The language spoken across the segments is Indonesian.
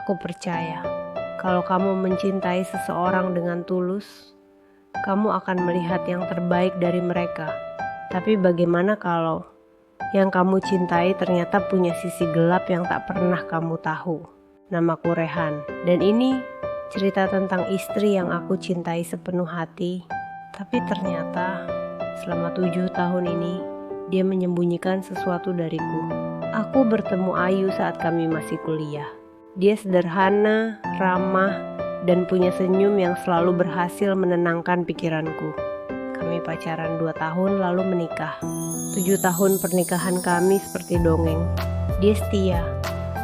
Aku percaya, kalau kamu mencintai seseorang dengan tulus, kamu akan melihat yang terbaik dari mereka. Tapi bagaimana kalau yang kamu cintai ternyata punya sisi gelap yang tak pernah kamu tahu? Namaku Rehan, dan ini cerita tentang istri yang aku cintai sepenuh hati. Tapi ternyata selama 7 tahun ini, dia menyembunyikan sesuatu dariku. Aku bertemu Ayu saat kami masih kuliah. Dia sederhana, ramah, dan punya senyum yang selalu berhasil menenangkan pikiranku. Kami pacaran 2 tahun lalu menikah. 7 tahun pernikahan kami seperti dongeng. Dia setia,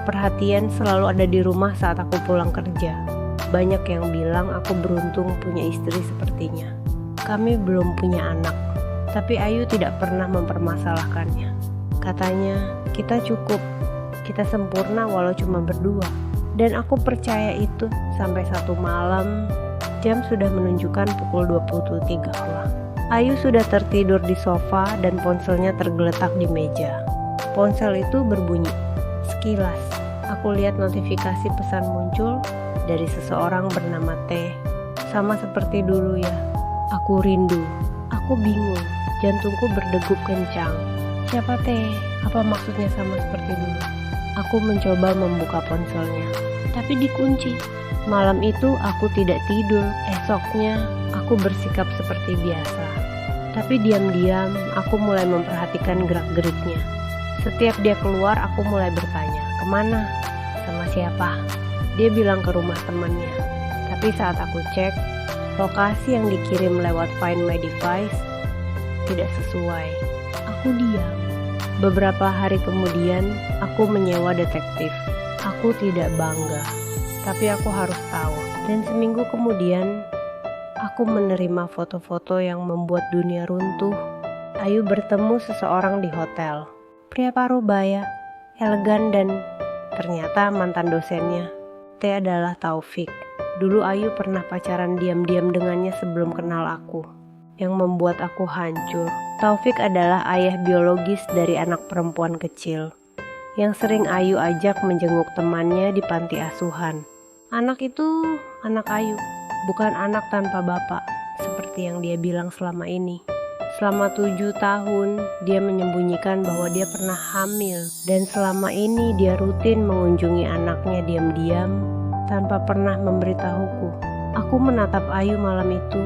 perhatian selalu ada di rumah saat aku pulang kerja. Banyak yang bilang aku beruntung punya istri sepertinya. Kami belum punya anak, tapi Ayu tidak pernah mempermasalahkannya. Katanya, kita cukup, kita sempurna walau cuma berdua. Dan aku percaya itu sampai satu malam, jam sudah menunjukkan pukul 23 awal. Ayu sudah tertidur di sofa dan ponselnya tergeletak di meja. Ponsel itu berbunyi. Sekilas, aku lihat notifikasi pesan muncul dari seseorang bernama T. Sama seperti dulu ya, aku rindu, aku bingung, jantungku berdegup kencang. Siapa T? Apa maksudnya sama seperti dulu? Aku mencoba membuka ponselnya, tapi dikunci. Malam itu aku tidak tidur. Esoknya aku bersikap seperti biasa. Tapi diam-diam aku mulai memperhatikan gerak-geriknya. Setiap dia keluar aku mulai bertanya, kemana? Sama siapa? Dia bilang ke rumah temannya. Tapi saat aku cek, lokasi yang dikirim lewat Find My Device tidak sesuai. Aku diam. Beberapa hari kemudian, aku menyewa detektif. Aku tidak bangga, tapi aku harus tahu. Dan seminggu kemudian, aku menerima foto-foto yang membuat dunia runtuh. Ayu bertemu seseorang di hotel. Pria parubaya, elegan dan ternyata mantan dosennya. T adalah Taufik. Dulu Ayu pernah pacaran diam-diam dengannya sebelum kenal aku. Yang membuat aku hancur. Taufik adalah ayah biologis dari anak perempuan kecil yang sering Ayu ajak menjenguk temannya di panti asuhan. Anak itu anak Ayu, bukan anak tanpa bapak, seperti yang dia bilang selama ini. Selama 7 tahun, dia menyembunyikan bahwa dia pernah hamil, dan selama ini dia rutin mengunjungi anaknya diam-diam tanpa pernah memberitahuku. Aku menatap Ayu malam itu.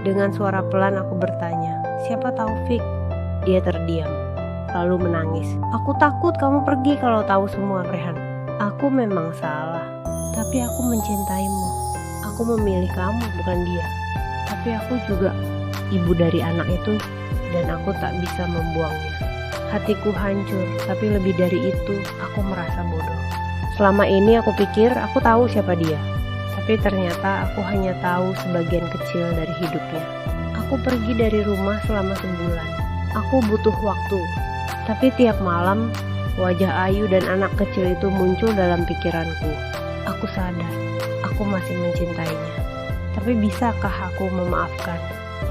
Dengan suara pelan aku bertanya, siapa Taufik? Dia terdiam, lalu menangis. Aku takut kamu pergi kalau tahu semua, Rehan. Aku memang salah, tapi aku mencintaimu. Aku memilih kamu, bukan dia. Tapi aku juga ibu dari anak itu, dan aku tak bisa membuangnya. Hatiku hancur, tapi lebih dari itu, aku merasa bodoh. Selama ini aku pikir aku tahu siapa dia. Tapi ternyata aku hanya tahu sebagian kecil dari hidupnya. Aku pergi dari rumah selama sebulan. Aku butuh waktu. Tapi tiap malam, wajah Ayu dan anak kecil itu muncul dalam pikiranku. Aku sadar, aku masih mencintainya. Tapi bisakah aku memaafkan?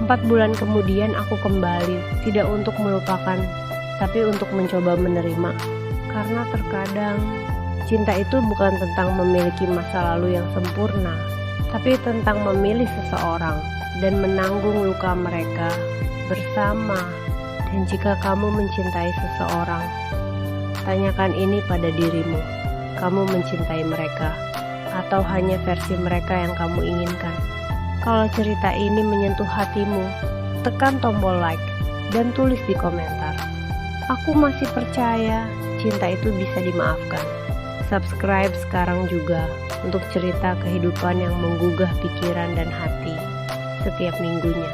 4 bulan kemudian aku kembali, tidak untuk melupakan, tapi untuk mencoba menerima. Karena terkadang cinta itu bukan tentang memiliki masa lalu yang sempurna, tapi tentang memilih seseorang dan menanggung luka mereka bersama. Dan jika kamu mencintai seseorang, tanyakan ini pada dirimu. Kamu mencintai mereka atau hanya versi mereka yang kamu inginkan? Kalau cerita ini menyentuh hatimu, tekan tombol like dan tulis di komentar. Aku masih percaya cinta itu bisa dimaafkan. Subscribe sekarang juga untuk cerita kehidupan yang menggugah pikiran dan hati setiap minggunya.